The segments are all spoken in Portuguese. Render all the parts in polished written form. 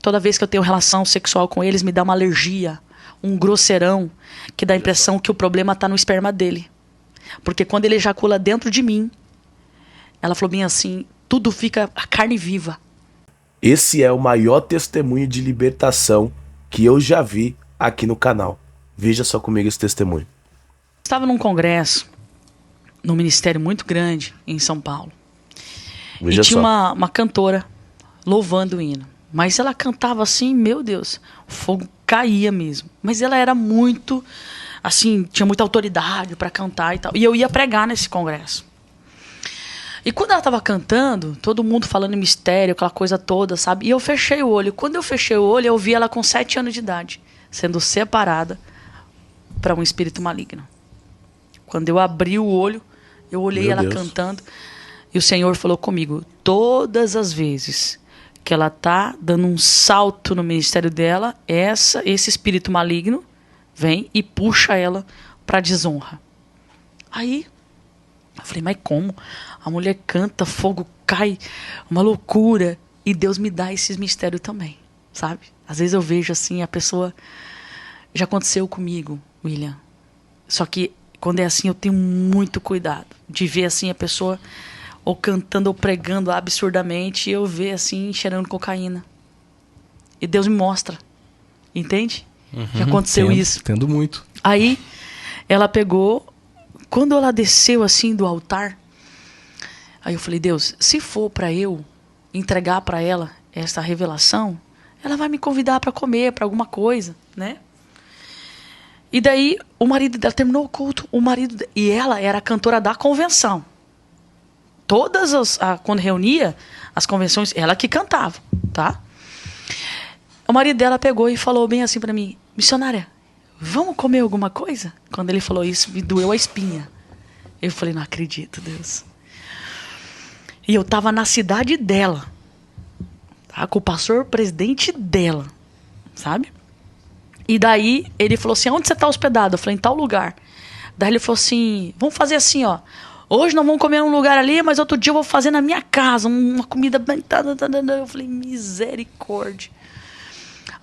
Toda vez que eu tenho relação sexual com eles, me dá uma alergia, um grosseirão, que dá a impressão que o problema está no esperma dele. Porque quando ele ejacula dentro de mim, ela falou bem assim, tudo fica a carne viva. Esse é o maior testemunho de libertação que eu já vi aqui no canal. Veja só comigo esse testemunho. Estava num congresso, num ministério muito grande, em São Paulo. Veja e tinha só. uma cantora louvando o hino. Mas ela cantava assim, meu Deus, o fogo caía mesmo. Mas ela era muito, assim, tinha muita autoridade para cantar e tal. E eu ia pregar nesse congresso. E quando ela estava cantando, todo mundo falando em mistério, aquela coisa toda, sabe? E eu fechei o olho. Quando eu fechei o olho, eu vi ela com 7 anos de idade, sendo separada para um espírito maligno. Quando eu abri o olho, eu olhei ela cantando. E o Senhor falou comigo, todas as vezes que ela tá dando um salto no ministério dela, esse espírito maligno vem e puxa ela para desonra. Aí, eu falei, mas como? A mulher canta, fogo cai, uma loucura. E Deus me dá esses mistérios também, sabe? Às vezes eu vejo assim, a pessoa... Já aconteceu comigo, William. Só que quando é assim, eu tenho muito cuidado de ver assim a pessoa... ou cantando ou pregando absurdamente, e eu ver assim, cheirando cocaína. E Deus me mostra. Entende? Já aconteceu isso. Entendo muito. Aí, ela pegou... Quando ela desceu assim do altar, aí eu falei, Deus, se for para eu entregar para ela essa revelação, ela vai me convidar para comer, para alguma coisa, né? E daí, o marido dela terminou o culto, e ela era a cantora da convenção. Quando reunia as convenções, ela que cantava, tá? O marido dela pegou e falou bem assim pra mim, missionária, vamos comer alguma coisa? Quando ele falou isso, me doeu a espinha. Eu falei, não acredito, Deus. E eu tava na cidade dela, tá? Com o pastor presidente dela, sabe? E daí ele falou assim, onde você tá hospedado? Eu falei, em tal lugar. Daí ele falou assim, vamos fazer assim, ó. Hoje nós vamos comer num lugar ali, mas outro dia eu vou fazer na minha casa, uma comida bem... Eu falei, misericórdia.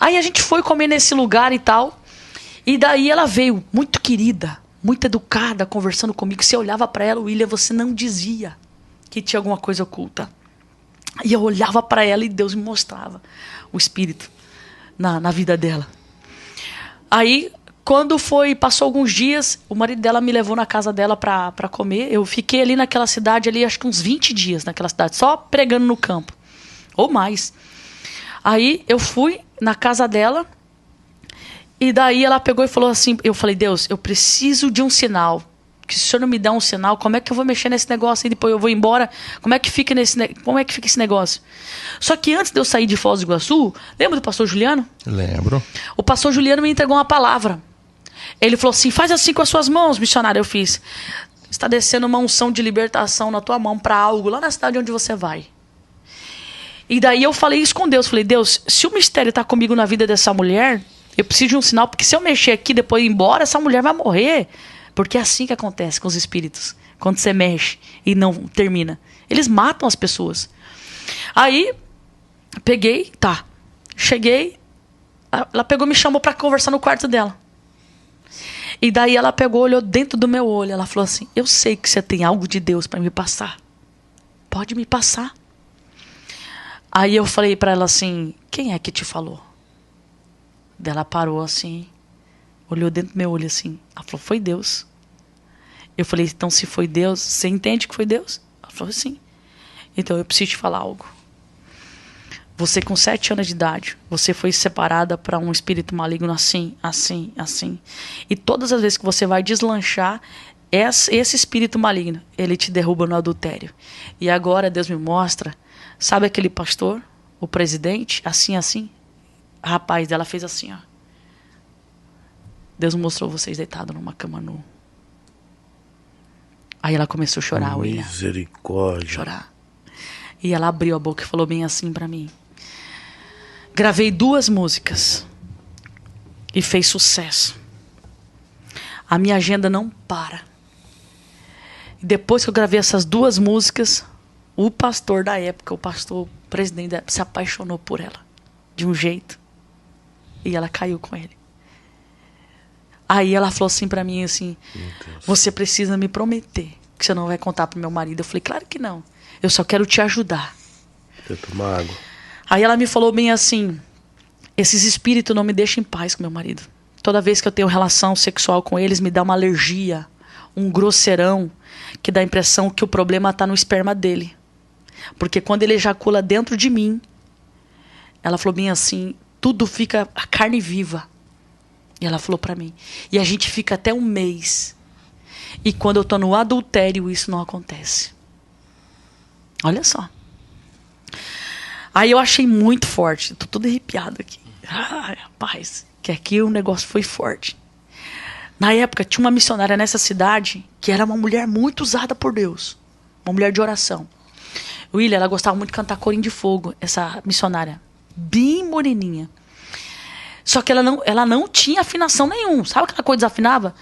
Aí a gente foi comer nesse lugar e tal. E daí ela veio, muito querida, muito educada, conversando comigo. Você olhava pra ela, William, você não dizia que tinha alguma coisa oculta. E eu olhava pra ela e Deus me mostrava o espírito na vida dela. Aí... passou alguns dias, o marido dela me levou na casa dela pra comer. Eu fiquei ali naquela cidade, ali acho que uns 20 dias naquela cidade, só pregando no campo. Ou mais. Aí eu fui na casa dela, e daí ela pegou e falou assim, eu falei, Deus, eu preciso de um sinal. Que se o senhor não me der um sinal, como é que eu vou mexer nesse negócio e depois eu vou embora? Como é que fica esse negócio? Só que antes de eu sair de Foz do Iguaçu, lembra do pastor Juliano? Lembro. O pastor Juliano me entregou uma palavra. Ele falou assim, faz assim com as suas mãos, missionário. Eu fiz. Está descendo uma unção de libertação na tua mão para algo lá na cidade onde você vai. E daí eu falei isso com Deus. Falei, Deus, se o mistério está comigo na vida dessa mulher, eu preciso de um sinal, porque se eu mexer aqui depois ir embora, essa mulher vai morrer. Porque é assim que acontece com os espíritos. Quando você mexe e não termina. Eles matam as pessoas. Aí, peguei, cheguei, ela pegou e me chamou para conversar no quarto dela. E daí ela pegou, olhou dentro do meu olho. Ela falou assim, eu sei que você tem algo de Deus para me passar. Pode me passar. Aí eu falei para ela assim, quem é que te falou? Daí ela parou assim, olhou dentro do meu olho assim. Ela falou, foi Deus. Eu falei, então se foi Deus, você entende que foi Deus? Ela falou, sim. Então eu preciso te falar algo. Você com 7 anos de idade, você foi separada para um espírito maligno assim, assim, assim. E todas as vezes que você vai deslanchar, esse espírito maligno, ele te derruba no adultério. E agora Deus me mostra, sabe aquele pastor, o presidente, assim, assim? A rapaz dela fez assim, ó. Deus mostrou vocês deitados numa cama nua. Aí ela começou a chorar, William. Misericórdia. Chorar. E ela abriu a boca e falou bem assim para mim. Gravei 2 músicas e fez sucesso. A minha agenda não para. E depois que eu gravei essas 2 músicas, o pastor da época, o pastor presidente, se apaixonou por ela. de um jeito. E ela caiu com ele. Aí ela falou assim pra mim, assim, você precisa me prometer que você não vai contar pro meu marido. Eu falei, claro que não. Eu só quero te ajudar. Deixa eu tomar água. Aí ela me falou bem assim, esses espíritos não me deixam em paz com meu marido. Toda vez que eu tenho relação sexual com eles, me dá uma alergia, um grosseirão, que dá a impressão que o problema tá no esperma dele. Porque quando ele ejacula dentro de mim, ela falou bem assim, tudo fica a carne viva. E ela falou pra mim. E a gente fica até um mês. E quando eu tô no adultério, isso não acontece. Olha só. Aí eu achei muito forte. Tô todo arrepiado aqui. Ai, rapaz, que aqui o negócio foi forte. Na época, tinha uma missionária nessa cidade que era uma mulher muito usada por Deus. Uma mulher de oração. William, ela gostava muito de cantar corinho de fogo, essa missionária. Bem moreninha. Só que ela não tinha afinação nenhuma. Sabe aquela coisa desafinava?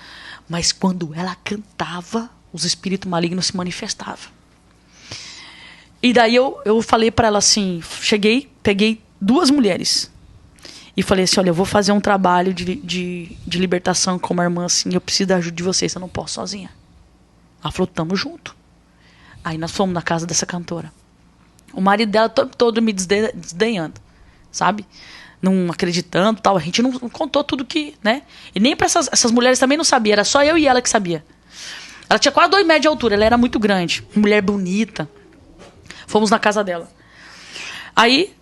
Mas quando ela cantava, os espíritos malignos se manifestavam. E daí eu falei pra ela assim, cheguei, peguei 2 mulheres. E falei assim, olha, eu vou fazer um trabalho de libertação com uma irmã assim, eu preciso da ajuda de vocês, eu não posso sozinha. Ela falou, tamo junto. Aí nós fomos na casa dessa cantora. O marido dela todo me desdenhando, sabe? Não acreditando, tal. A gente não contou tudo que, né? E nem para essas mulheres também não sabia. Era só eu e ela que sabia. Ela tinha quase 2 metros de altura. Ela era muito grande. Mulher bonita. Fomos na casa dela. Aí,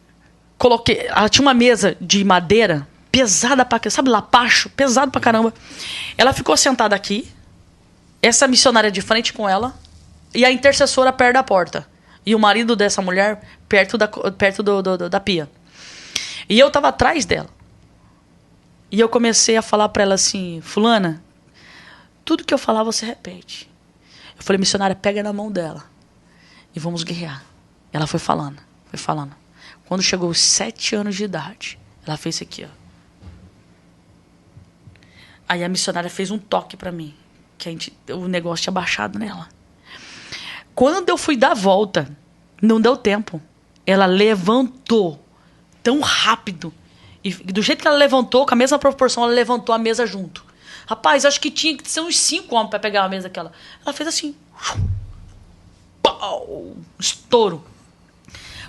coloquei... Ela tinha uma mesa de madeira pesada pra... Sabe, lapacho? Pesado pra caramba. Ela ficou sentada aqui. Essa missionária de frente com ela. E a intercessora perto da porta. E o marido dessa mulher perto da pia. E eu tava atrás dela. E eu comecei a falar pra ela assim, fulana, tudo que eu falar você repete. Eu falei, missionária, pega na mão dela. E vamos guerrear. Ela foi falando, foi falando. Quando chegou aos 7 anos de idade, ela fez isso aqui, ó. Aí a missionária fez um toque pra mim. Que o negócio tinha baixado nela. Quando eu fui dar a volta, não deu tempo. Ela levantou tão rápido. E do jeito que ela levantou, com a mesma proporção, ela levantou a mesa junto. Rapaz, acho que tinha que ser uns 5 homens pra pegar a mesa aquela. Ela fez assim. Pau! Estouro.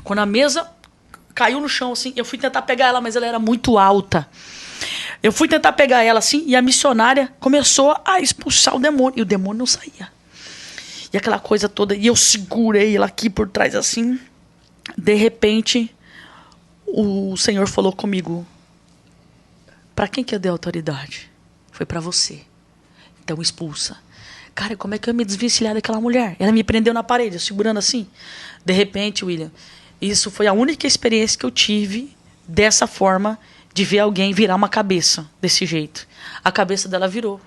Quando a mesa caiu no chão, assim, eu fui tentar pegar ela, mas ela era muito alta. Eu fui tentar pegar ela, assim, e a missionária começou a expulsar o demônio. E o demônio não saía. E aquela coisa toda. E eu segurei ela aqui por trás, assim. De repente... O Senhor falou comigo, pra quem que eu dei autoridade? Foi pra você. Então expulsa. Cara, como é que eu me desvencilhar daquela mulher? Ela me prendeu na parede, eu segurando assim. De repente, William, isso foi a única experiência que eu tive dessa forma de ver alguém virar uma cabeça desse jeito. A cabeça dela virou.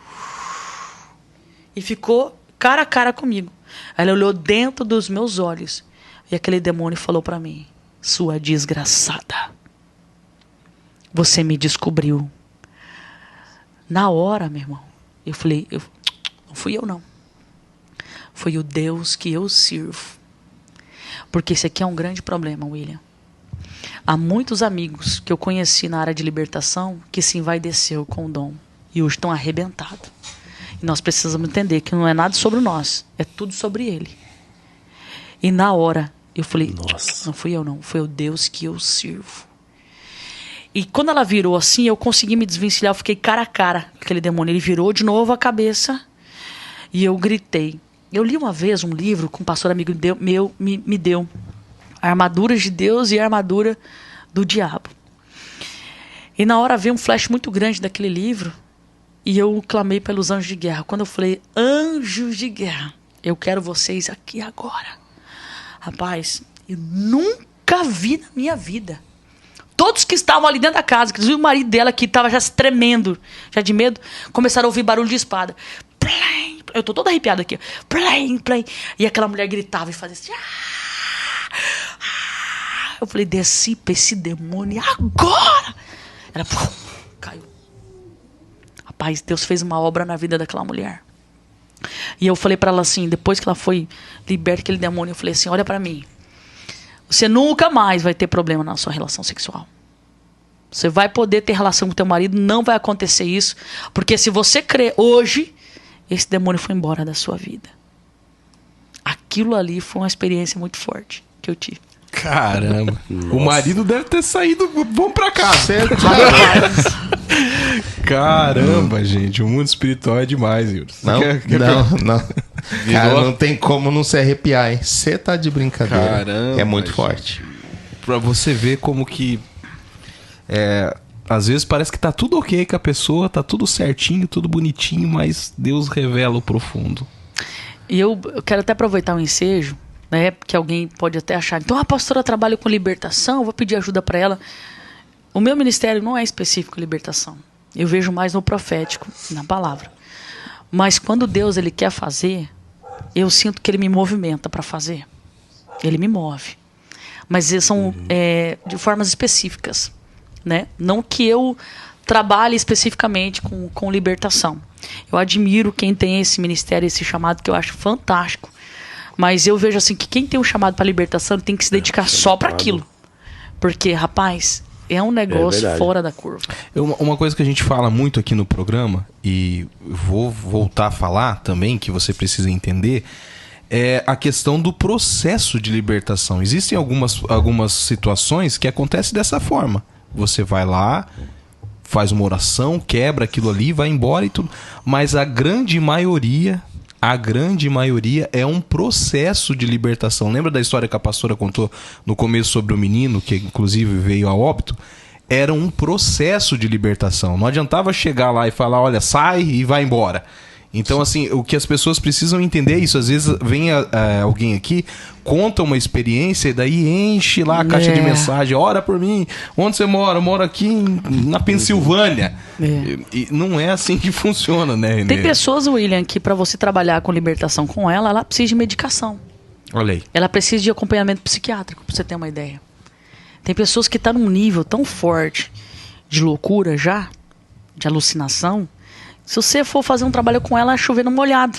E ficou cara a cara comigo. Ela olhou dentro dos meus olhos. E aquele demônio falou pra mim, sua desgraçada. Você me descobriu. Na hora, meu irmão, eu falei, não fui eu não. Foi o Deus que eu sirvo. Porque esse aqui é um grande problema, William. Há muitos amigos que eu conheci na área de libertação que se envaideceu com o dom. E hoje estão arrebentados. E nós precisamos entender que não é nada sobre nós. É tudo sobre ele. E na hora... Eu falei, nossa, não fui eu não, foi o Deus que eu sirvo. E quando ela virou assim, eu consegui me desvencilhar, eu fiquei cara a cara com aquele demônio. Ele virou de novo a cabeça e eu gritei. Eu li uma vez um livro que um pastor amigo me deu. Armaduras de Deus e a armadura do diabo. E na hora veio um flash muito grande daquele livro e eu clamei pelos anjos de guerra. Quando eu falei, anjos de guerra, eu quero vocês aqui agora. Rapaz, eu nunca vi na minha vida. Todos que estavam ali dentro da casa, inclusive o marido dela que estava já se tremendo, já de medo, começaram a ouvir barulho de espada. Plém, eu tô toda arrepiada aqui. Plém, plém. E aquela mulher gritava e fazia assim. Eu falei, desci pra esse demônio agora. Ela caiu. Rapaz, Deus fez uma obra na vida daquela mulher. E eu falei pra ela assim, depois que ela foi liberta daquele demônio, eu falei assim, olha pra mim. Você nunca mais vai ter problema na sua relação sexual. Você vai poder ter relação com teu marido, não vai acontecer isso. Porque se você crer hoje, esse demônio foi embora da sua vida. Aquilo ali foi uma experiência muito forte que eu tive. Caramba. Nossa. O marido deve ter saído, vamos pra casa. Caramba, gente, o mundo espiritual é demais, Yuri. Não. Cara, não tem como não se arrepiar, hein? Você tá de brincadeira. Caramba, é muito gente. forte. Pra você ver como que... às vezes parece que tá tudo ok com a pessoa, tá tudo certinho, tudo bonitinho, mas Deus revela o profundo. E eu quero até aproveitar o ensejo, né? Porque alguém pode até achar, então a pastora trabalha com libertação, vou pedir ajuda para ela. O meu ministério não é específico libertação. Eu vejo mais no profético, na palavra. Mas quando Deus ele quer fazer, eu sinto que ele me movimenta para fazer. Ele me move. Mas são de formas específicas, né? Não que eu trabalhe especificamente com libertação. Eu admiro quem tem esse ministério, esse chamado, que eu acho fantástico. Mas eu vejo assim que quem tem um chamado para libertação tem que se dedicar só para aquilo. Porque, rapaz, é um negócio fora da curva. Uma coisa que a gente fala muito aqui no programa, e vou voltar a falar também, que você precisa entender, é a questão do processo de libertação. Existem algumas situações que acontecem dessa forma. Você vai lá, faz uma oração, quebra aquilo ali, vai embora e tudo. Mas a grande maioria é um processo de libertação. Lembra da história que a pastora contou no começo sobre o menino, que inclusive veio a óbito? Era um processo de libertação. Não adiantava chegar lá e falar, olha, sai e vai embora. Então, assim, o que as pessoas precisam entender é isso. Às vezes vem alguém aqui, conta uma experiência e daí enche lá a caixa de mensagem. Ora por mim. Onde você mora? Eu moro aqui na Pensilvânia. E não é assim que funciona, né, Renê? Tem pessoas, William, que para você trabalhar com libertação com ela precisa de medicação. Olha aí. Ela precisa de acompanhamento psiquiátrico, pra você ter uma ideia. Tem pessoas que estão num nível tão forte de loucura já, de alucinação. Se você for fazer um trabalho com ela, é chover no molhado.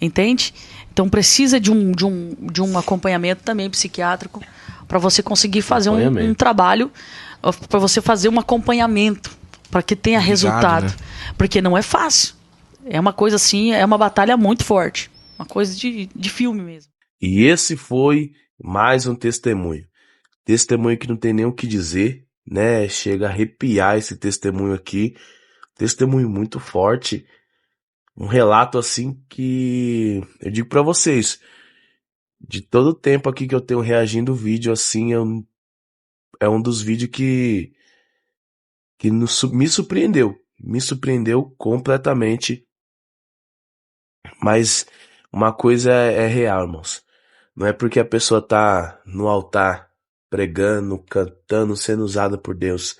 Entende? Então precisa de um acompanhamento também psiquiátrico para você conseguir fazer um trabalho, para você fazer um acompanhamento, para que tenha resultado. Né? Porque não é fácil. É uma coisa assim, é uma batalha muito forte. Uma coisa de filme mesmo. E esse foi mais um testemunho. Testemunho que não tem nem o que dizer, né? Chega a arrepiar esse testemunho aqui. Testemunho muito forte, um relato assim que eu digo pra vocês, de todo o tempo aqui que eu tenho reagindo o vídeo assim, é um dos vídeos que me surpreendeu completamente, mas uma coisa é real, irmãos, não é porque a pessoa tá no altar pregando, cantando, sendo usada por Deus,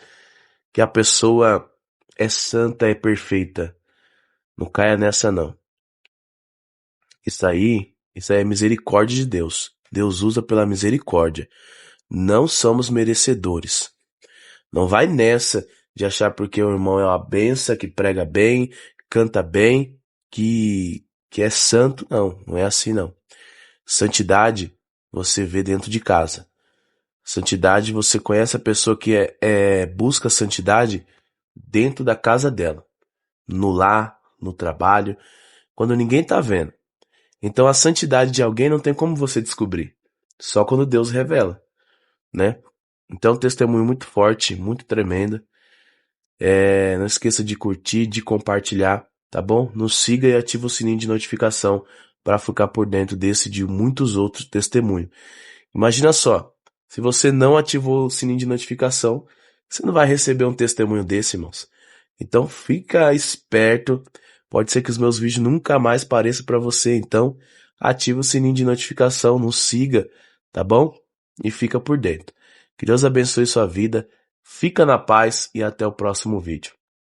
que a pessoa é santa, é perfeita. Não caia nessa, não. Isso aí é misericórdia de Deus. Deus usa pela misericórdia. Não somos merecedores. Não vai nessa de achar porque o irmão é uma benção, que prega bem, canta bem, que é santo. Não é assim, não. Santidade você vê dentro de casa. Santidade, você conhece a pessoa que busca santidade dentro da casa dela, no lar, no trabalho, quando ninguém tá vendo. Então a santidade de alguém não tem como você descobrir, só quando Deus revela, né? Então um testemunho muito forte, muito tremendo. Não esqueça de curtir, de compartilhar, tá bom? Nos siga e ativa o sininho de notificação para ficar por dentro desse e de muitos outros testemunhos. Imagina só, se você não ativou o sininho de notificação, você não vai receber um testemunho desse, irmãos. Então fica esperto. Pode ser que os meus vídeos nunca mais apareçam para você. Então ativa o sininho de notificação, nos siga, tá bom? E fica por dentro. Que Deus abençoe sua vida. Fica na paz e até o próximo vídeo.